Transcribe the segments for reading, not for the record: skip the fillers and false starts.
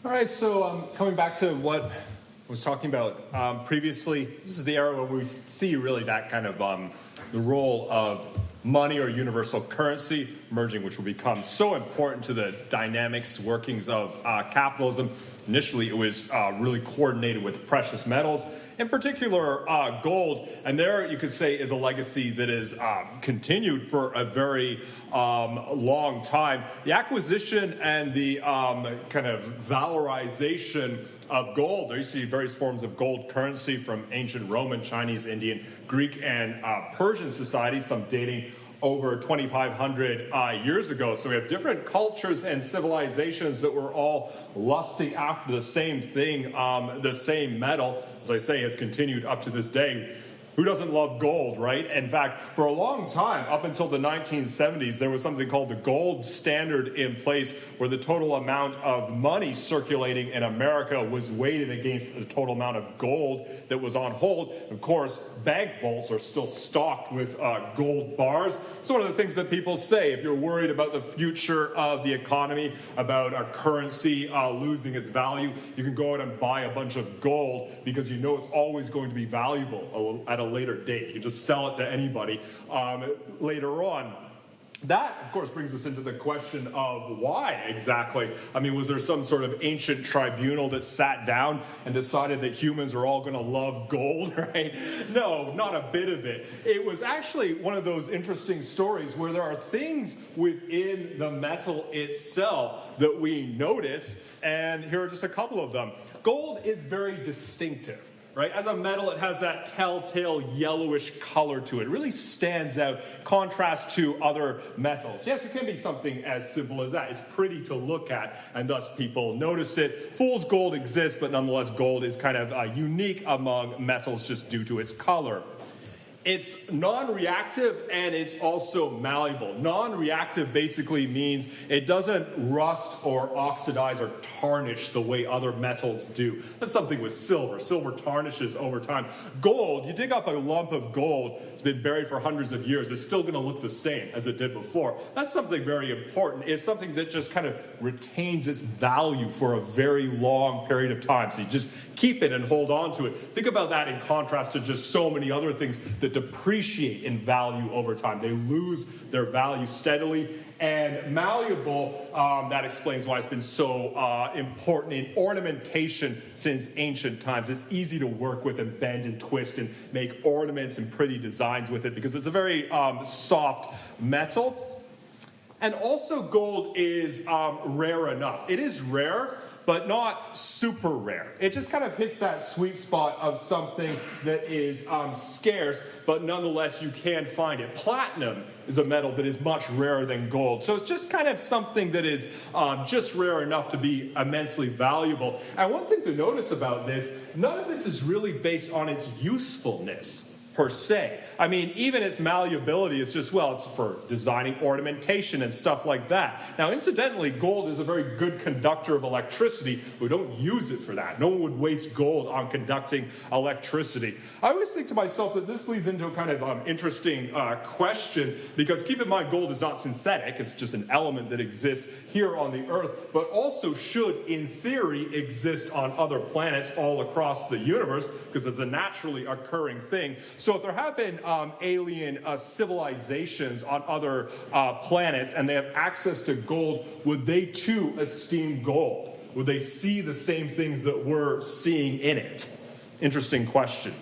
All right, so coming back to what I was talking about previously, this is the era where we see really that kind of the role of money or universal currency emerging, which will become so important to the dynamics, workings of capitalism. Initially, it was really coordinated with precious metals, in particular gold, and there you could say is a legacy that is continued for a very long time. The acquisition and the kind of valorization of gold. There you see various forms of gold currency from ancient Roman, Chinese, Indian, Greek, and Persian societies, some dating over 2,500 years ago. So we have different cultures and civilizations that were all lusting after the same thing, the same metal. As I say, it's continued up to this day. Who doesn't love gold, right? In fact, for a long time, up until the 1970s, there was something called the gold standard in place, where the total amount of money circulating in America was weighted against the total amount of gold that was on hold. Of course, bank vaults are still stocked with gold bars. It's one of the things that people say. If you're worried about the future of the economy, about our currency losing its value, you can go out and buy a bunch of gold because you know it's always going to be valuable at a later date. You just sell it to anybody later on. That, of course, brings us into the question of why exactly. I mean, was there some sort of ancient tribunal that sat down and decided that humans are all going to love gold, right? No, not a bit of it. It was actually one of those interesting stories where there are things within the metal itself that we notice, and here are just a couple of them. Gold is very distinctive. Right? As a metal, it has that telltale yellowish color to it. It really stands out, contrast to other metals. Yes, it can be something as simple as that. It's pretty to look at, and thus people notice it. Fool's gold exists, but nonetheless, gold is kind of unique among metals just due to its color. It's non-reactive and it's also malleable. Non-reactive basically means it doesn't rust or oxidize or tarnish the way other metals do. That's something with silver. Silver tarnishes over time. Gold, you dig up a lump of gold, it's been buried for hundreds of years, it's still going to look the same as it did before. That's something very important. It's something that just kind of retains its value for a very long period of time. So you just keep it and hold on to it. Think about that in contrast to just so many other things that depreciate in value over time. They lose their value steadily. And malleable, that explains why it's been so important in ornamentation since ancient times. It's easy to work with and bend and twist and make ornaments and pretty designs with it because it's a very soft metal. And also gold is rare enough. It is rare, but not super rare. It just kind of hits that sweet spot of something that is scarce, but nonetheless you can find it. Platinum is a metal that is much rarer than gold. So it's just kind of something that is just rare enough to be immensely valuable. And one thing to notice about this, none of this is really based on its usefulness per se. I mean, even its malleability is just, well, it's for designing ornamentation and stuff like that. Now, incidentally, gold is a very good conductor of electricity. We don't use it for that. No one would waste gold on conducting electricity. I always think to myself that this leads into a kind of interesting question, because keep in mind, gold is not synthetic. It's just an element that exists here on the Earth, but also should, in theory, exist on other planets all across the universe, because it's a naturally occurring thing. So if there have been alien civilizations on other planets and they have access to gold, would they too esteem gold? Would they see the same things that we're seeing in it? Interesting question.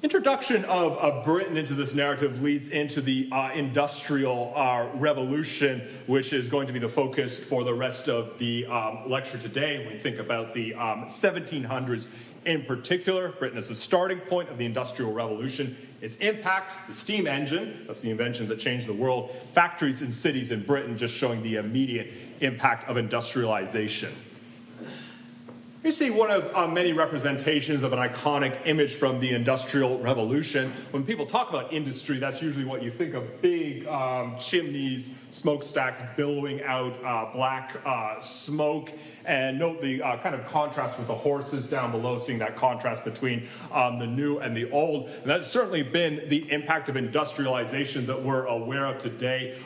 Introduction of Britain into this narrative leads into the Industrial Revolution, which is going to be the focus for the rest of the lecture today. When we think about the 1700s in particular, Britain is the starting point of the Industrial Revolution. Its impact, the steam engine, that's the invention that changed the world, factories and cities in Britain just showing the immediate impact of industrialization. You see one of many representations of an iconic image from the Industrial Revolution. When people talk about industry, that's usually what you think of: big chimneys, smokestacks billowing out black smoke. And note the kind of contrast with the horses down below, seeing that contrast between the new and the old. And that's certainly been the impact of industrialization that we're aware of today.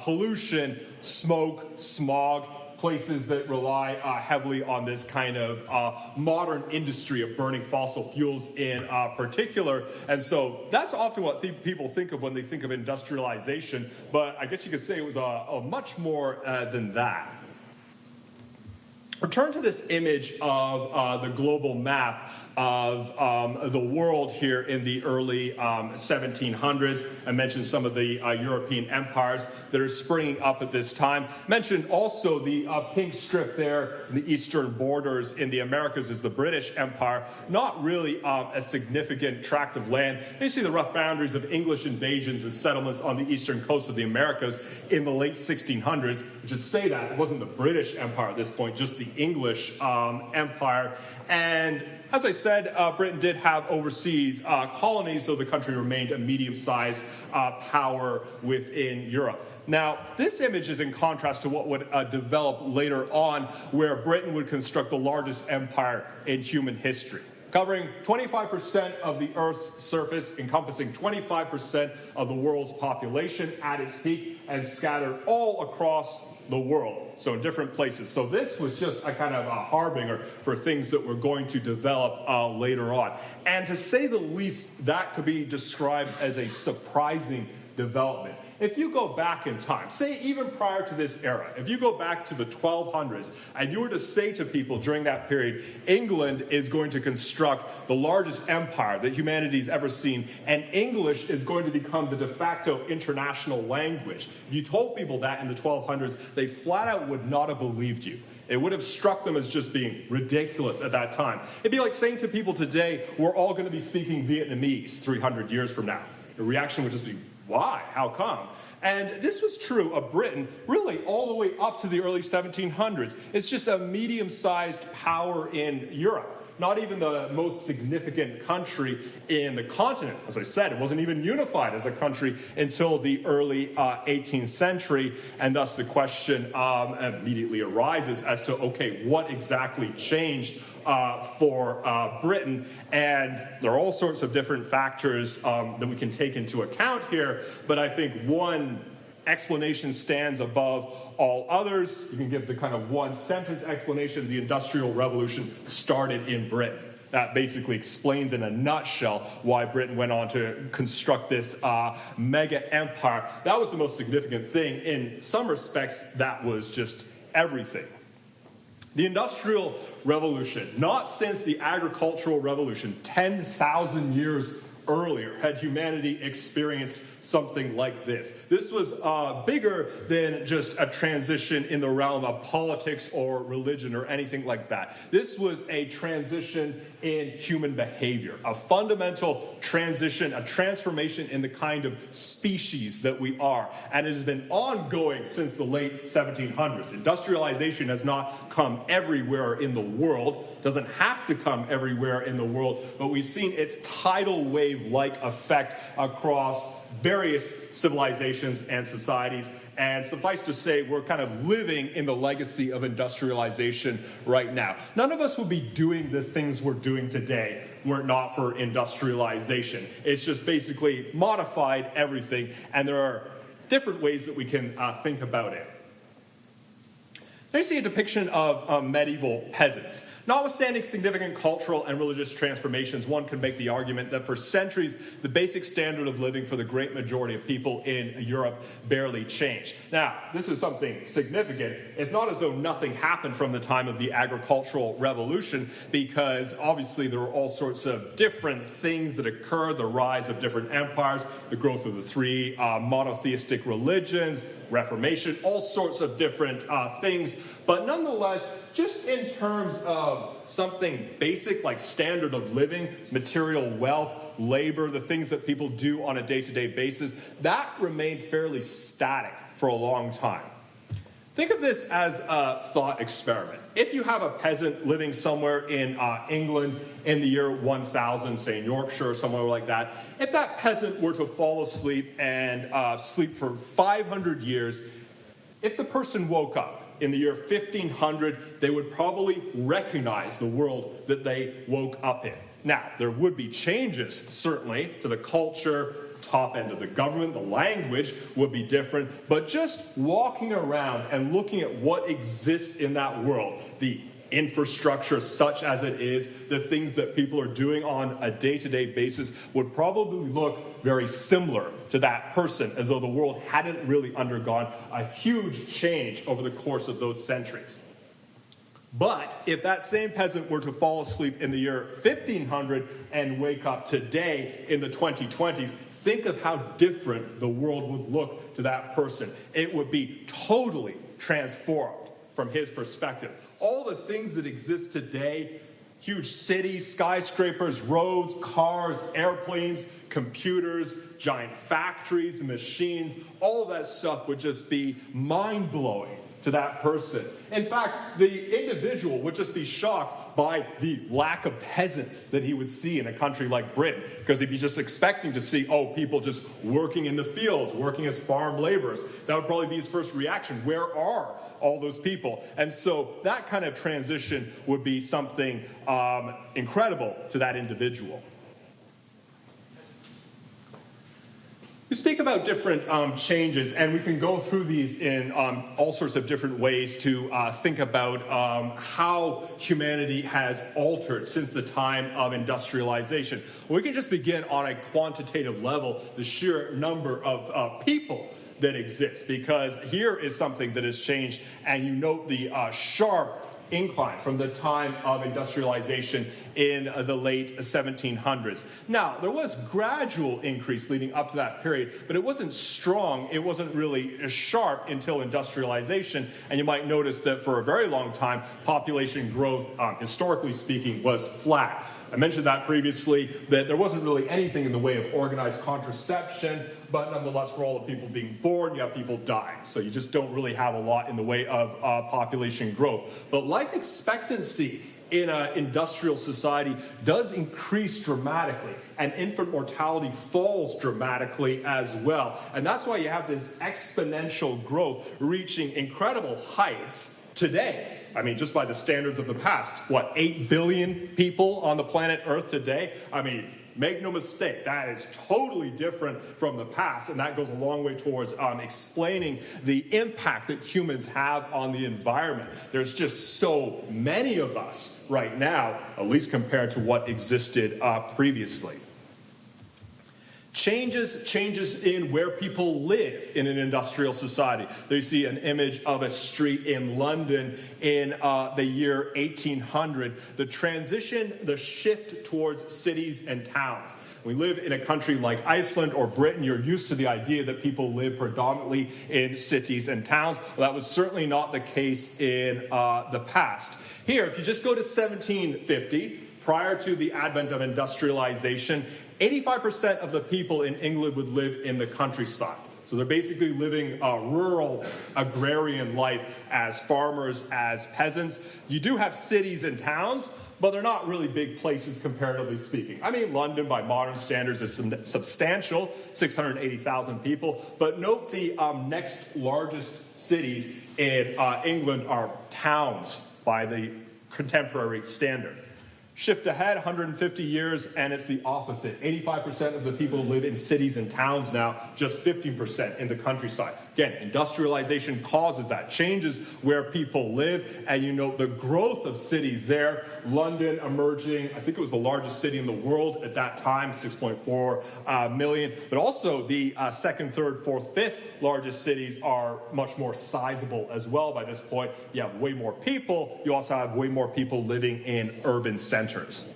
Pollution, smoke, smog, places that rely heavily on this kind of modern industry of burning fossil fuels in particular. And so that's often what people think of when they think of industrialization, but I guess you could say it was a much more than that. Return to this image of the global map of the world here in the early 1700s. I mentioned some of the European empires that are springing up at this time. Mentioned also the pink strip there in the eastern borders in the Americas is the British Empire. Not really a significant tract of land. And you see the rough boundaries of English invasions and settlements on the eastern coast of the Americas in the late 1600s. I should say that it wasn't the British Empire at this point, just the English Empire. And as I said, Britain did have overseas colonies, so the country remained a medium-sized power within Europe. Now, this image is in contrast to what would develop later on, where Britain would construct the largest empire in human history, covering 25% of the Earth's surface, encompassing 25% of the world's population at its peak, and scattered all across the world, so in different places. So this was just a kind of a harbinger for things that were going to develop later on. And to say the least, that could be described as a surprising development. If you go back in time, say even prior to this era, if you go back to the 1200s, and you were to say to people during that period, England is going to construct the largest empire that humanity's ever seen, and English is going to become the de facto international language. If you told people that in the 1200s, they flat out would not have believed you. It would have struck them as just being ridiculous at that time. It'd be like saying to people today, we're all going to be speaking Vietnamese 300 years from now. The reaction would just be, why? How come? And this was true of Britain really all the way up to the early 1700s. It's just a medium-sized power in Europe. Not even the most significant country in the continent. As I said, it wasn't even unified as a country until the early 18th century, and thus the question immediately arises as to, okay, what exactly changed for Britain? And there are all sorts of different factors that we can take into account here, but I think one explanation stands above all others. You can give the kind of one-sentence explanation. The Industrial Revolution started in Britain. That basically explains in a nutshell why Britain went on to construct this mega empire. That was the most significant thing. In some respects, that was just everything. The Industrial Revolution, not since the Agricultural Revolution, 10,000 years earlier, had humanity experienced something like this. This was bigger than just a transition in the realm of politics or religion or anything like that. This was a transition in human behavior, a fundamental transition, a transformation in the kind of species that we are. And it has been ongoing since the late 1700s. Industrialization has not come everywhere in the world, doesn't have to come everywhere in the world, but we've seen its tidal wave-like effect across various civilizations and societies. And suffice to say, we're kind of living in the legacy of industrialization right now. None of us would be doing the things we're doing today were it not for industrialization. It's just basically modified everything, and there are different ways that we can think about it. There you see a depiction of medieval peasants. Notwithstanding significant cultural and religious transformations, one could make the argument that for centuries, the basic standard of living for the great majority of people in Europe barely changed. Now, this is something significant. It's not as though nothing happened from the time of the Agricultural Revolution, because obviously there were all sorts of different things that occurred, the rise of different empires, the growth of the three monotheistic religions, Reformation, all sorts of different things. But nonetheless, just in terms of something basic like standard of living, material wealth, labor, the things that people do on a day-to-day basis, that remained fairly static for a long time. Think of this as a thought experiment. If you have a peasant living somewhere in England in the year 1000, say in Yorkshire or somewhere like that, if that peasant were to fall asleep and sleep for 500 years, if the person woke up in the year 1500, they would probably recognize the world that they woke up in. Now, there would be changes, certainly, to the culture, top end of the government. The language would be different, but just walking around and looking at what exists in that world, the infrastructure such as it is, the things that people are doing on a day-to-day basis would probably look very similar to that person, as though the world hadn't really undergone a huge change over the course of those centuries. But if that same peasant were to fall asleep in the year 1500 and wake up today in the 2020s, think of how different the world would look to that person. It would be totally transformed from his perspective. All the things that exist today, huge cities, skyscrapers, roads, cars, airplanes, computers, giant factories, machines, all of that stuff would just be mind-blowing to that person. In fact, the individual would just be shocked by the lack of peasants that he would see in a country like Britain, because he'd be just expecting to see, people just working in the fields, working as farm laborers. That would probably be his first reaction. Where are all those people? And so that kind of transition would be something incredible to that individual. We speak about different changes, and we can go through these in all sorts of different ways to think about how humanity has altered since the time of industrialization. We can just begin on a quantitative level, the sheer number of people that exist, because here is something that has changed, and you note the sharp incline from the time of industrialization in the late 1700s. Now, there was gradual increase leading up to that period, but it wasn't strong, it wasn't really sharp until industrialization, and you might notice that for a very long time, population growth, historically speaking, was flat. I mentioned that previously, that there wasn't really anything in the way of organized contraception, but nonetheless, for all the people being born, you have people dying. So you just don't really have a lot in the way of population growth. But life expectancy in an industrial society does increase dramatically, and infant mortality falls dramatically as well. And that's why you have this exponential growth reaching incredible heights today. I mean, just by the standards of the past, 8 billion people on the planet Earth today? I mean, make no mistake, that is totally different from the past, and that goes a long way towards explaining the impact that humans have on the environment. There's just so many of us right now, at least compared to what existed previously. Changes in where people live in an industrial society. There you see an image of a street in London in the year 1800. The transition, the shift towards cities and towns. We live in a country like Iceland or Britain. You're used to the idea that people live predominantly in cities and towns. Well, that was certainly not the case in the past. Here, if you just go to 1750, prior to the advent of industrialization, 85% of the people in England would live in the countryside. So they're basically living a rural agrarian life as farmers, as peasants. You do have cities and towns, but they're not really big places comparatively speaking. I mean, London by modern standards is substantial, 680,000 people. But note the next largest cities in England are towns by the contemporary standard. Shift ahead 150 years, and it's the opposite. 85% of the people live in cities and towns now, just 15% in the countryside. Again, industrialization causes that, changes where people live, and you know the growth of cities there. London emerging, I think it was the largest city in the world at that time, 6.4 million. But also the second, third, fourth, fifth largest cities are much more sizable as well by this point. You have way more people. You also have way more people living in urban centers.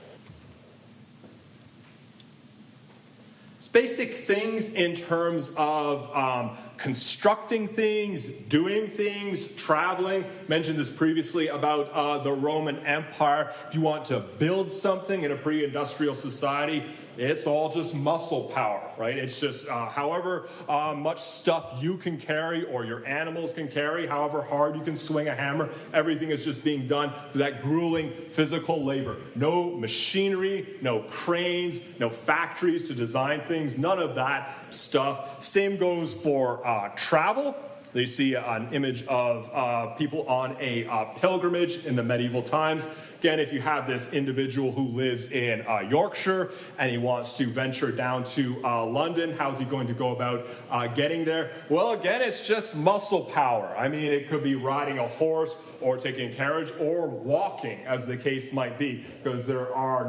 Basic things in terms of constructing things, doing things, traveling. Mentioned this previously about the Roman Empire. If you want to build something in a pre-industrial society, it's all just muscle power, right? It's just however much stuff you can carry or your animals can carry, however hard you can swing a hammer, everything is just being done through that grueling physical labor. No machinery, no cranes, no factories to design things, none of that stuff. Same goes for travel. You see an image of people on a pilgrimage in the medieval times. Again, if you have this individual who lives in Yorkshire and he wants to venture down to London, how's he going to go about getting there? Well, again, it's just muscle power. I mean, it could be riding a horse or taking a carriage or walking, as the case might be, because there are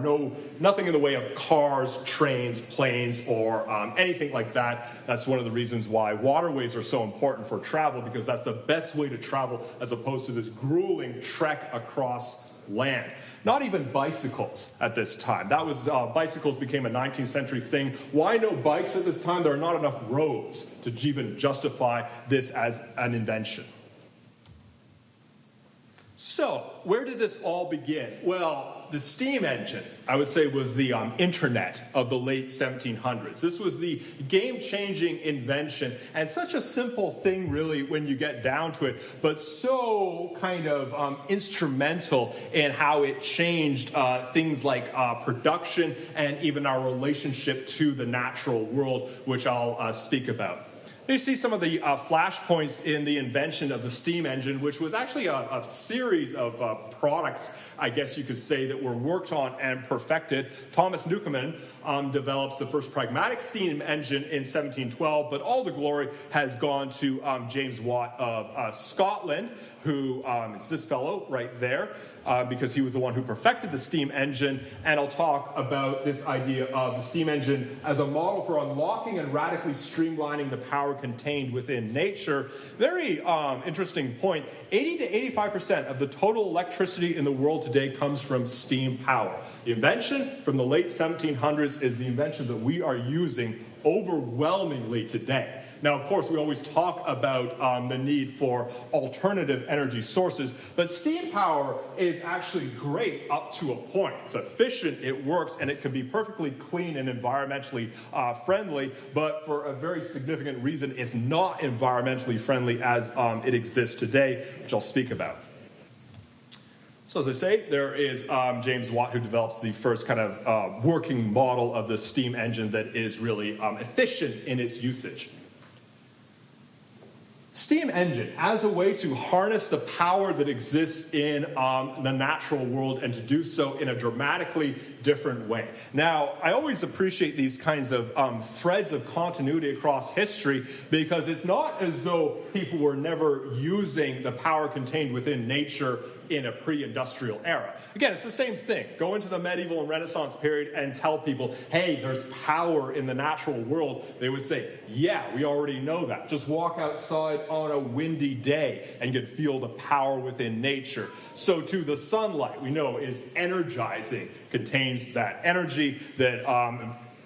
nothing in the way of cars, trains, planes, or anything like that. That's one of the reasons why waterways are so important for travel, because that's the best way to travel as opposed to this grueling trek across land. Not even bicycles at this time. That was bicycles became a 19th century thing. Why no bikes at this time? There are not enough roads to even justify this as an invention. So, where did this all begin? Well, the steam engine, I would say, was the internet of the late 1700s. This was the game-changing invention, and such a simple thing, really, when you get down to it, but so kind of instrumental in how it changed things like production and even our relationship to the natural world, which I'll speak about. You see some of the flashpoints in the invention of the steam engine, which was actually a series of products, I guess you could say, that were worked on and perfected. Thomas Newcomen develops the first pragmatic steam engine in 1712, but all the glory has gone to James Watt of Scotland, who is this fellow right there, because he was the one who perfected the steam engine. And I'll talk about this idea of the steam engine as a model for unlocking and radically streamlining the power contained within nature. Very interesting point. 80 to 85% of the total electricity in the world today comes from steam power. The invention from the late 1700s is the invention that we are using overwhelmingly today. Now, of course, we always talk about the need for alternative energy sources, but steam power is actually great up to a point. It's efficient, it works, and it can be perfectly clean and environmentally friendly, but for a very significant reason, it's not environmentally friendly as it exists today, which I'll speak about. So as I say, there is James Watt, who develops the first kind of working model of the steam engine that is really efficient in its usage. Steam engine as a way to harness the power that exists in the natural world, and to do so in a dramatically different way. Now, I always appreciate these kinds of threads of continuity across history, because it's not as though people were never using the power contained within nature in a pre-industrial era. Again, it's the same thing. Go into the medieval and Renaissance period and tell people, hey, there's power in the natural world. They would say, yeah, we already know that. Just walk outside on a windy day and you can feel the power within nature. So too, the sunlight, we know, is energizing, contains that energy that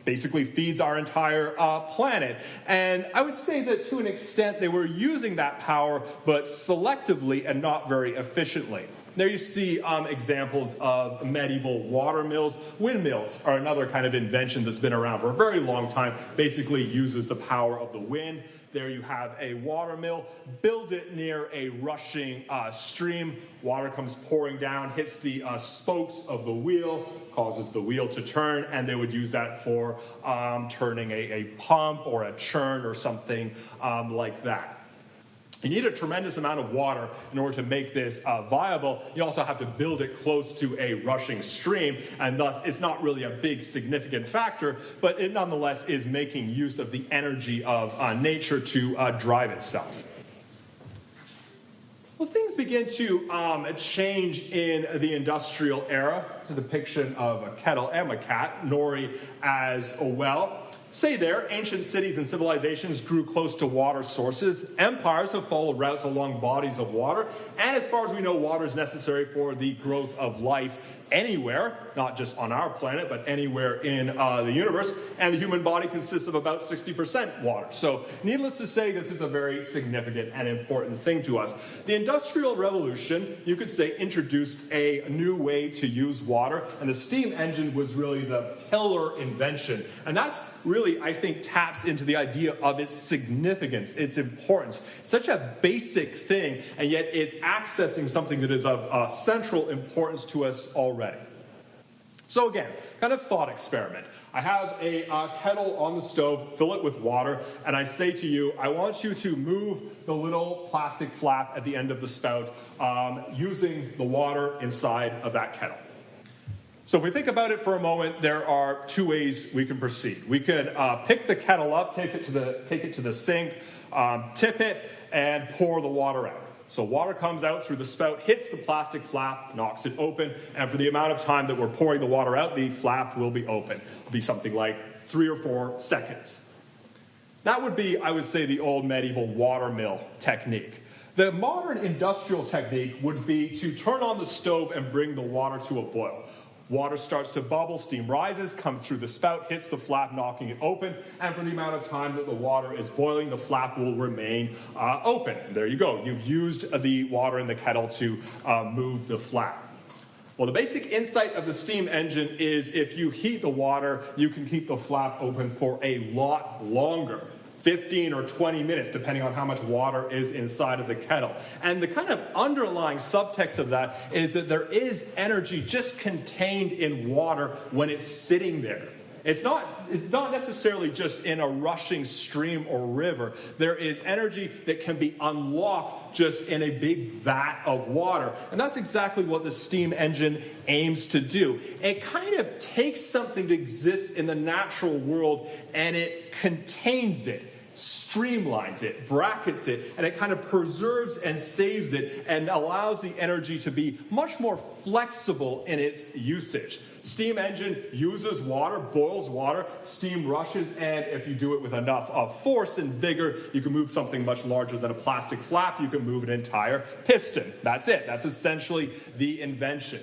basically feeds our entire planet. And I would say that to an extent they were using that power, but selectively and not very efficiently. There you see examples of medieval water mills. Windmills are another kind of invention that's been around for a very long time, basically uses the power of the wind. There you have a water mill. Build it near a rushing stream. Water comes pouring down, hits the spokes of the wheel, causes the wheel to turn, and they would use that for turning a pump or a churn or something like that. You need a tremendous amount of water in order to make this viable. You also have to build it close to a rushing stream, and thus it's not really a big significant factor, but it nonetheless is making use of the energy of nature to drive itself. Well, things begin to change in the industrial era. It's a depiction of a kettle and a cat, nori as well. Say there, ancient cities and civilizations grew close to water sources. Empires have followed routes along bodies of water. And as far as we know, water is necessary for the growth of life anywhere, not just on our planet, but anywhere in the universe. And the human body consists of about 60% water. So needless to say, this is a very significant and important thing to us. The Industrial Revolution, you could say, introduced a new way to use water. And the steam engine was really the pillar invention. And that's really, I think, taps into the idea of its significance, its importance. It's such a basic thing, and yet it's accessing something that is of central importance to us already. So again, kind of thought experiment. I have a kettle on the stove, fill it with water, and I say to you, I want you to move the little plastic flap at the end of the spout using the water inside of that kettle. So if we think about it for a moment, there are two ways we can proceed. We could pick the kettle up, take it to the sink, tip it, and pour the water out. So water comes out through the spout, hits the plastic flap, knocks it open, and for the amount of time that we're pouring the water out, the flap will be open. It'll be something like 3 or 4 seconds. That would be, I would say, the old medieval water mill technique. The modern industrial technique would be to turn on the stove and bring the water to a boil. Water starts to bubble, steam rises, comes through the spout, hits the flap, knocking it open, and for the amount of time that the water is boiling, the flap will remain open. There you go. You've used the water in the kettle to move the flap. Well, the basic insight of the steam engine is if you heat the water, you can keep the flap open for a lot longer. 15 or 20 minutes, depending on how much water is inside of the kettle. And the kind of underlying subtext of that is that there is energy just contained in water when it's sitting there. It's not necessarily just in a rushing stream or river. There is energy that can be unlocked just in a big vat of water. And that's exactly what the steam engine aims to do. It kind of takes something that exists in the natural world and it contains it, streamlines it, brackets it, and it kind of preserves and saves it and allows the energy to be much more flexible in its usage. Steam engine uses water, boils water, steam rushes, and if you do it with enough force and vigor, you can move something much larger than a plastic flap. You can move an entire piston. That's it. That's essentially the invention.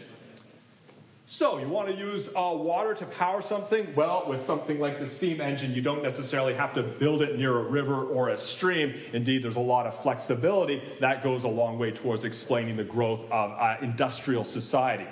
So you want to use water to power something? Well, with something like the steam engine, you don't necessarily have to build it near a river or a stream. Indeed, there's a lot of flexibility. That goes a long way towards explaining the growth of industrial society.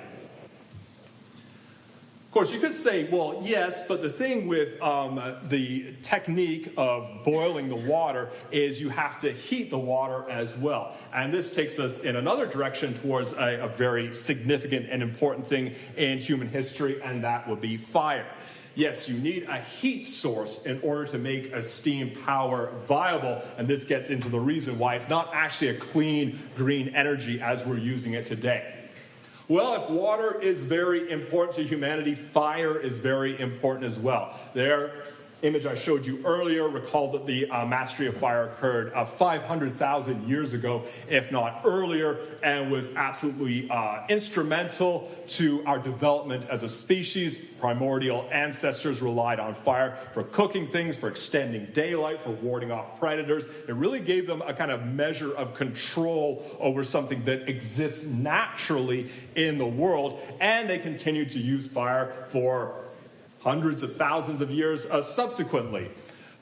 Of course, you could say, well, yes, but the thing with the technique of boiling the water is you have to heat the water as well. And this takes us in another direction towards a very significant and important thing in human history, and that would be fire. Yes, you need a heat source in order to make a steam power viable, and this gets into the reason why it's not actually a clean, green energy as we're using it today. Well, if water is very important to humanity, fire is very important as well. Their image I showed you earlier recalled that the mastery of fire occurred 500,000 years ago, if not earlier, and was absolutely instrumental to our development as a species. Primordial ancestors relied on fire for cooking things, for extending daylight, for warding off predators. It really gave them a kind of measure of control over something that exists naturally in the world, and they continued to use fire for hundreds of thousands of years subsequently.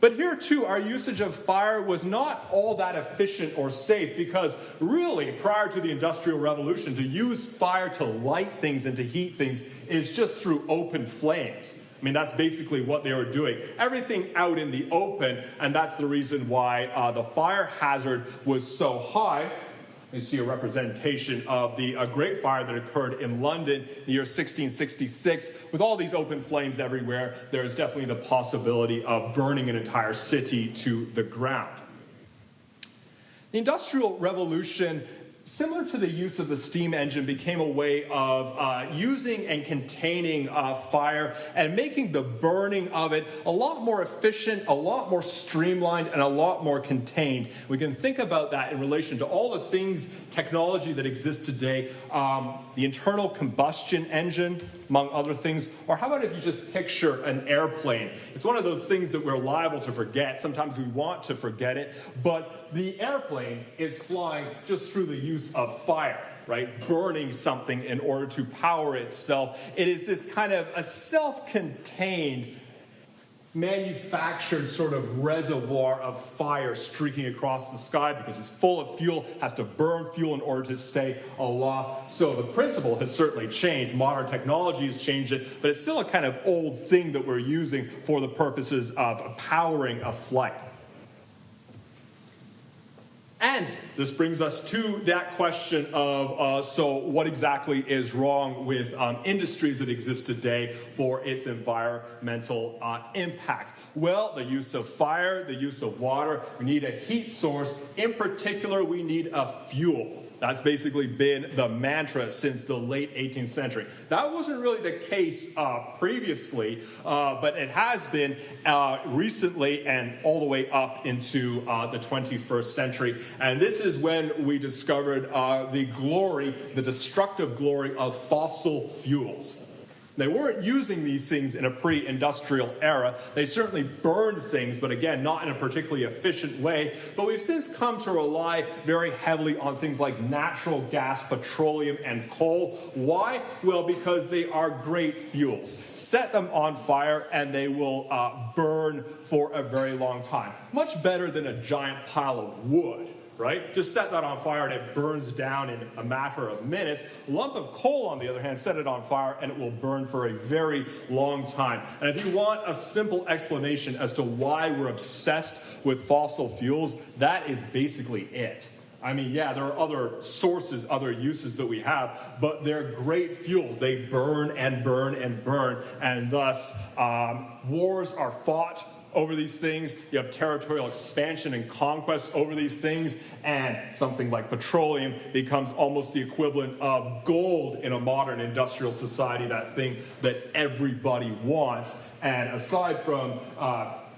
But here too, our usage of fire was not all that efficient or safe because really, prior to the Industrial Revolution, to use fire to light things and to heat things is just through open flames. I mean, that's basically what they were doing. Everything out in the open, and that's the reason why the fire hazard was so high. You see a representation of the Great Fire that occurred in London in the year 1666. With all these open flames everywhere, there is definitely the possibility of burning an entire city to the ground. The Industrial Revolution, similar to the use of the steam engine, became a way of using and containing fire and making the burning of it a lot more efficient, a lot more streamlined, and a lot more contained. We can think about that in relation to all the things, technology that exists today, the internal combustion engine, among other things. Or how about if you just picture an airplane? It's one of those things that we're liable to forget. Sometimes we want to forget it, but the airplane is flying just through the use of fire, right? Burning something in order to power itself. It is this kind of a self-contained, manufactured sort of reservoir of fire streaking across the sky because it's full of fuel, has to burn fuel in order to stay aloft. So the principle has certainly changed. Modern technology has changed it, but it's still a kind of old thing that we're using for the purposes of powering a flight. And this brings us to that question of, so what exactly is wrong with industries that exist today for its environmental impact? Well, the use of fire, the use of water, we need a heat source. In particular, we need a fuel. That's basically been the mantra since the late 18th century. That wasn't really the case previously, but it has been recently and all the way up into the 21st century. And this is when we discovered the destructive glory of fossil fuels. They weren't using these things in a pre-industrial era. They certainly burned things, but again, not in a particularly efficient way. But we've since come to rely very heavily on things like natural gas, petroleum, and coal. Why? Well, because they are great fuels. Set them on fire and they will burn for a very long time. Much better than a giant pile of wood. Right? Just set that on fire and it burns down in a matter of minutes. A lump of coal, on the other hand, set it on fire and it will burn for a very long time. And if you want a simple explanation as to why we're obsessed with fossil fuels, that is basically it. I mean, yeah, there are other sources, other uses that we have, but they're great fuels. They burn and burn and burn, and thus wars are fought over these things. You have territorial expansion and conquest over these things, and something like petroleum becomes almost the equivalent of gold in a modern industrial society, that thing that everybody wants. And aside from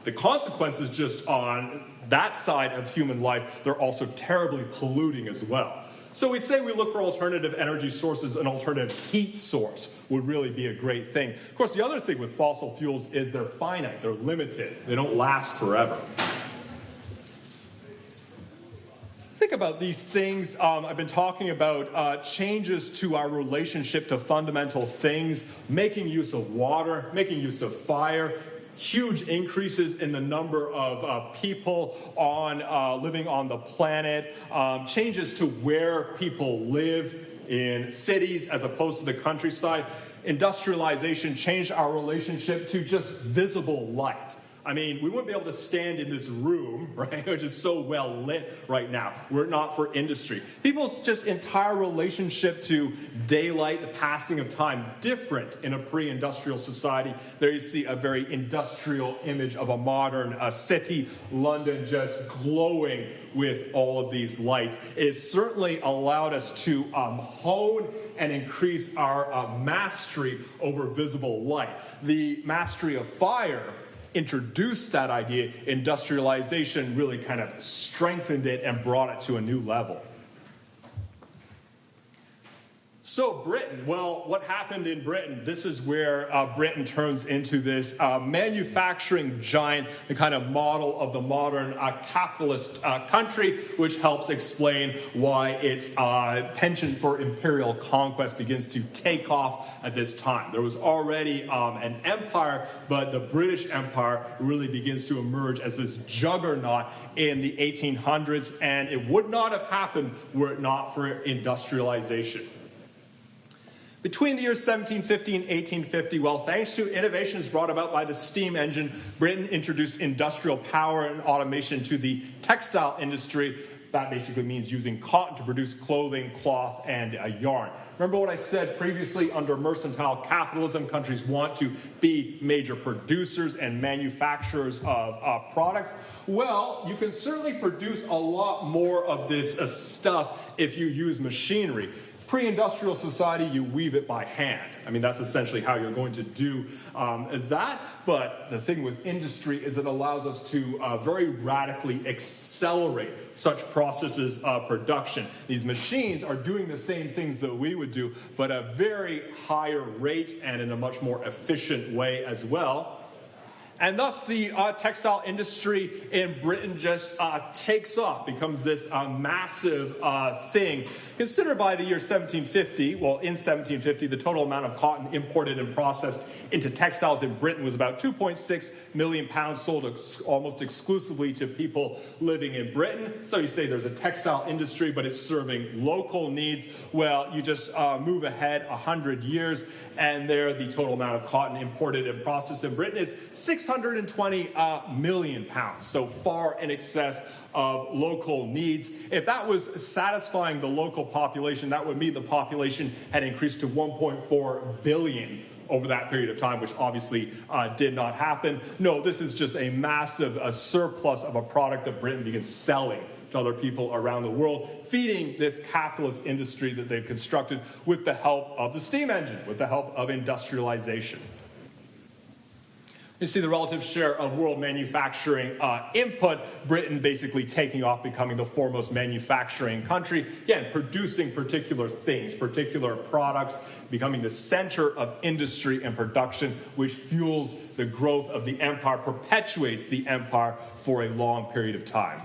the consequences just on that side of human life, they're also terribly polluting as well. So we say we look for alternative energy sources. An alternative heat source would really be a great thing. Of course, the other thing with fossil fuels is they're finite, they're limited, they don't last forever. Think about these things. I've been talking about changes to our relationship to fundamental things, making use of water, making use of fire, huge increases in the number of people living on the planet, changes to where people live in cities as opposed to the countryside. Industrialization changed our relationship to just visible light. I mean, we wouldn't be able to stand in this room, right, which is so well lit right now, were it not for industry. People's just entire relationship to daylight, the passing of time, different in a pre-industrial society. There you see a very industrial image of a modern city, London, just glowing with all of these lights. It certainly allowed us to hone and increase our mastery over visible light. The mastery of fire introduced that idea. Industrialization really kind of strengthened it and brought it to a new level. So Britain, well, what happened in Britain? This is where Britain turns into this manufacturing giant, the kind of model of the modern capitalist country, which helps explain why its penchant for imperial conquest begins to take off at this time. There was already an empire, but the British Empire really begins to emerge as this juggernaut in the 1800s, and it would not have happened were it not for industrialization. Between the years 1750 and 1850, well, thanks to innovations brought about by the steam engine, Britain introduced industrial power and automation to the textile industry. That basically means using cotton to produce clothing, cloth, and yarn. Remember what I said previously? Under mercantile capitalism, countries want to be major producers and manufacturers of products. Well, you can certainly produce a lot more of this stuff if you use machinery. Pre-industrial society, you weave it by hand. I mean, that's essentially how you're going to do that. But the thing with industry is it allows us to very radically accelerate such processes of production. These machines are doing the same things that we would do, but at a very higher rate and in a much more efficient way as well. And thus the textile industry in Britain just takes off, becomes this massive thing. Consider by the year 1750, well, in 1750, the total amount of cotton imported and processed into textiles in Britain was about 2.6 million pounds, sold almost exclusively to people living in Britain. So you say there's a textile industry, but it's serving local needs. Well, you just move ahead 100 years, and there the total amount of cotton imported and processed in Britain is 620 million pounds, so far in excess of local needs. If that was satisfying the local population, that would mean the population had increased to 1.4 billion over that period of time, which obviously did not happen. No, this is just a massive surplus of a product that Britain begins selling to other people around the world, feeding this capitalist industry that they've constructed with the help of the steam engine, with the help of industrialization. You see the relative share of world manufacturing input, Britain basically taking off, becoming the foremost manufacturing country, again, producing particular things, particular products, becoming the center of industry and production, which fuels the growth of the empire, perpetuates the empire for a long period of time.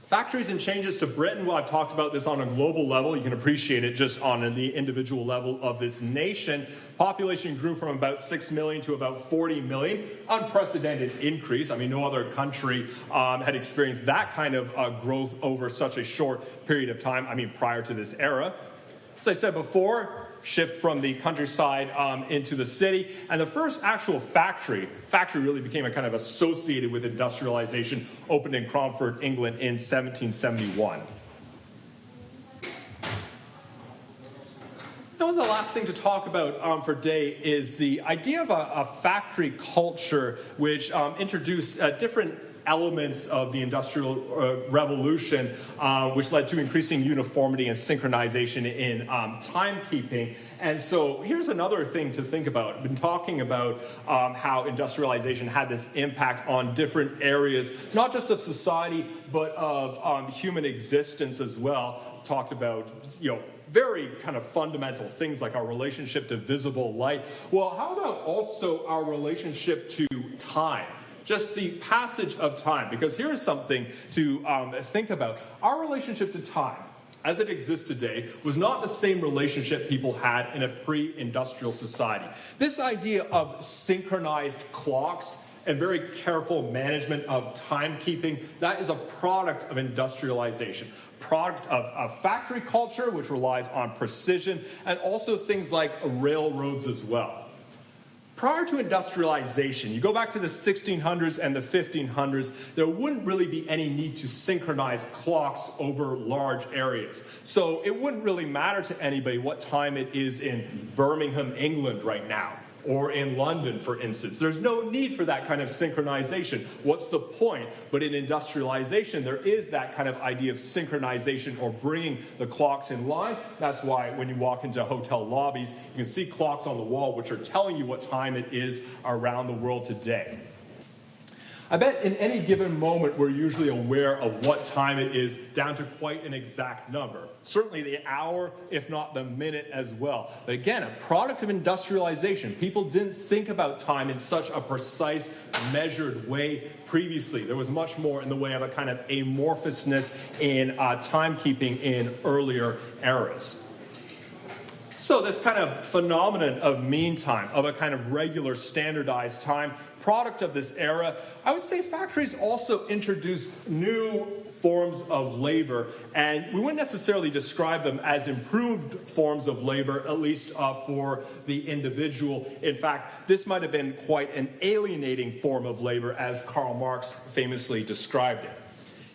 Factories and changes to Britain, well, I've talked about this on a global level. You can appreciate it just on the individual level of this nation. Population grew from about 6 million to about 40 million. Unprecedented increase. I mean, no other country had experienced that kind of growth over such a short period of time, I mean, prior to this era. As I said before, shift from the countryside into the city. And the first actual factory really became a kind of associated with industrialization, opened in Cromford, England in 1771. Now, the last thing to talk about for today is the idea of a factory culture which introduced different elements of the Industrial Revolution, which led to increasing uniformity and synchronization in timekeeping. And so here's another thing to think about. I've been talking about how industrialization had this impact on different areas, not just of society, but of human existence as well. Talked about, very kind of fundamental things like our relationship to visible light. Well, how about also our relationship to time? Just the passage of time, because here's something to think about. Our relationship to time, as it exists today, was not the same relationship people had in a pre-industrial society. This idea of synchronized clocks and very careful management of timekeeping, that is a product of industrialization. Product of factory culture, which relies on precision, and also things like railroads as well. Prior to industrialization, you go back to the 1600s and the 1500s, there wouldn't really be any need to synchronize clocks over large areas. So it wouldn't really matter to anybody what time it is in Birmingham, England right now, or in London, for instance. There's no need for that kind of synchronization. What's the point? But in industrialization, there is that kind of idea of synchronization or bringing the clocks in line. That's why when you walk into hotel lobbies, you can see clocks on the wall which are telling you what time it is around the world today. I bet in any given moment we're usually aware of what time it is down to quite an exact number. Certainly the hour, if not the minute as well. But again, a product of industrialization. People didn't think about time in such a precise, measured way previously. There was much more in the way of a kind of amorphousness in timekeeping in earlier eras. So this kind of phenomenon of mean time, of a kind of regular standardized time, product of this era, I would say factories also introduced new forms of labor, and we wouldn't necessarily describe them as improved forms of labor, at least for the individual. In fact, this might have been quite an alienating form of labor, as Karl Marx famously described it.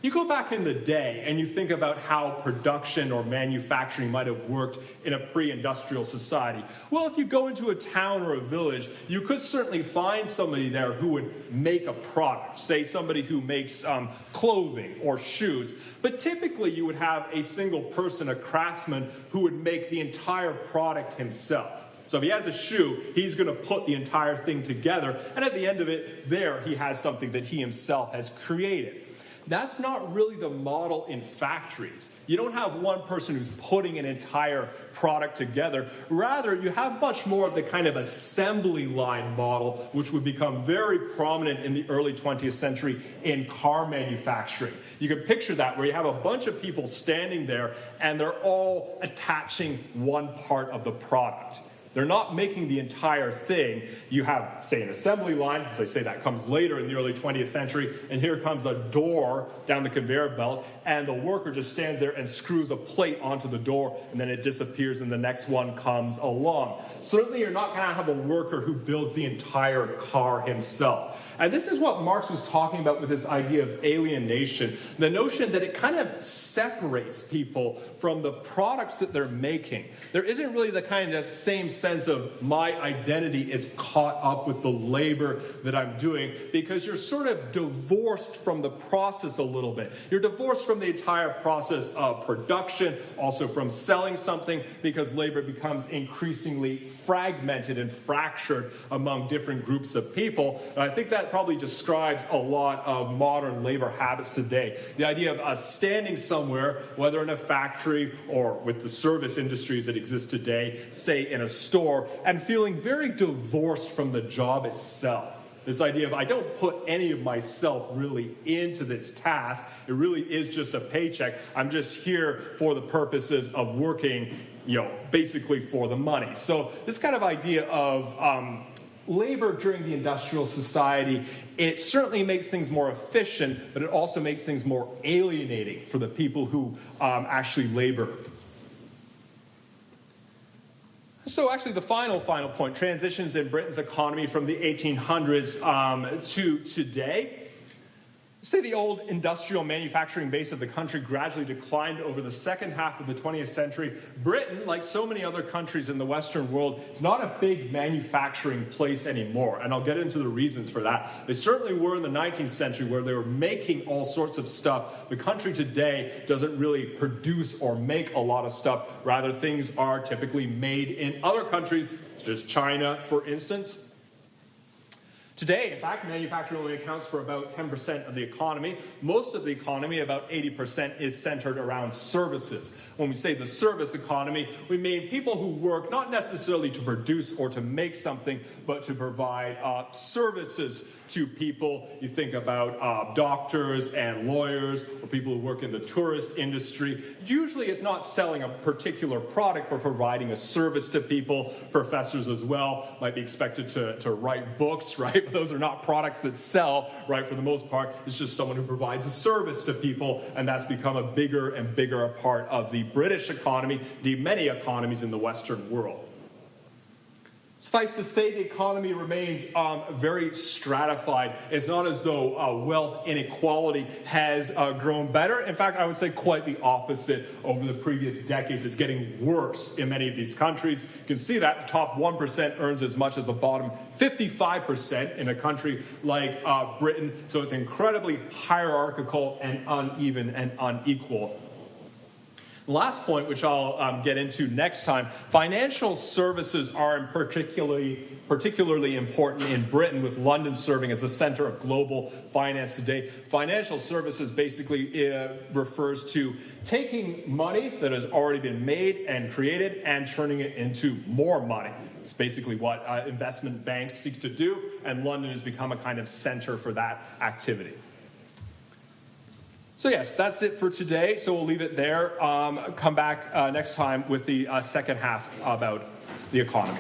You go back in the day and you think about how production or manufacturing might have worked in a pre-industrial society. Well, if you go into a town or a village, you could certainly find somebody there who would make a product, say somebody who makes clothing or shoes. But typically you would have a single person, a craftsman, who would make the entire product himself. So if he has a shoe, he's going to put the entire thing together, and at the end of it, there he has something that he himself has created. That's not really the model in factories. You don't have one person who's putting an entire product together. Rather, you have much more of the kind of assembly line model, which would become very prominent in the early 20th century in car manufacturing. You can picture that, where you have a bunch of people standing there, and they're all attaching one part of the product. They're not making the entire thing. You have, say, an assembly line, as I say, that comes later in the early 20th century, and here comes a door down the conveyor belt, and the worker just stands there and screws a plate onto the door, and then it disappears, and the next one comes along. Certainly, you're not going to have a worker who builds the entire car himself. And this is what Marx was talking about with this idea of alienation, the notion that it kind of separates people from the products that they're making. There isn't really the kind of same sense sense of my identity is caught up with the labor that I'm doing, because you're sort of divorced from the process a little bit. You're divorced from the entire process of production, also from selling something, because labor becomes increasingly fragmented and fractured among different groups of people. And I think that probably describes a lot of modern labor habits today. The idea of us standing somewhere, whether in a factory or with the service industries that exist today, say in a store, and feeling very divorced from the job itself. This idea of I don't put any of myself really into this task. It really is just a paycheck. I'm just here for the purposes of working, basically for the money. So this kind of idea of labor during the industrial society, it certainly makes things more efficient, but it also makes things more alienating for the people who actually labor. So actually the final point, transitions in Britain's economy from the 1800s to today. Say the old industrial manufacturing base of the country gradually declined over the second half of the 20th century. Britain, like so many other countries in the Western world, is not a big manufacturing place anymore, and I'll get into the reasons for that. They certainly were in the 19th century, where they were making all sorts of stuff. The country today doesn't really produce or make a lot of stuff. Rather, things are typically made in other countries, such as China, for instance. Today, in fact, manufacturing only accounts for about 10% of the economy. Most of the economy, about 80%, is centered around services. When we say the service economy, we mean people who work not necessarily to produce or to make something, but to provide services to people. You think about doctors and lawyers, or people who work in the tourist industry. Usually it's not selling a particular product, but providing a service to people. Professors as well might be expected to write books, right? Those are not products that sell, right? For the most part, it's just someone who provides a service to people, and that's become a bigger and bigger part of the British economy, indeed many economies in the Western world. Suffice to say, the economy remains very stratified. It's not as though wealth inequality has grown better. In fact, I would say quite the opposite over the previous decades. It's getting worse in many of these countries. You can see that the top 1% earns as much as the bottom 55% in a country like Britain. So it's incredibly hierarchical and uneven and unequal. Last point, which I'll get into next time, financial services are particularly important in Britain, with London serving as the center of global finance today. Financial services basically refers to taking money that has already been made and created and turning it into more money. It's basically what investment banks seek to do, and London has become a kind of center for that activity. So yes, that's it for today. So we'll leave it there. Come back next time with the second half about the economy.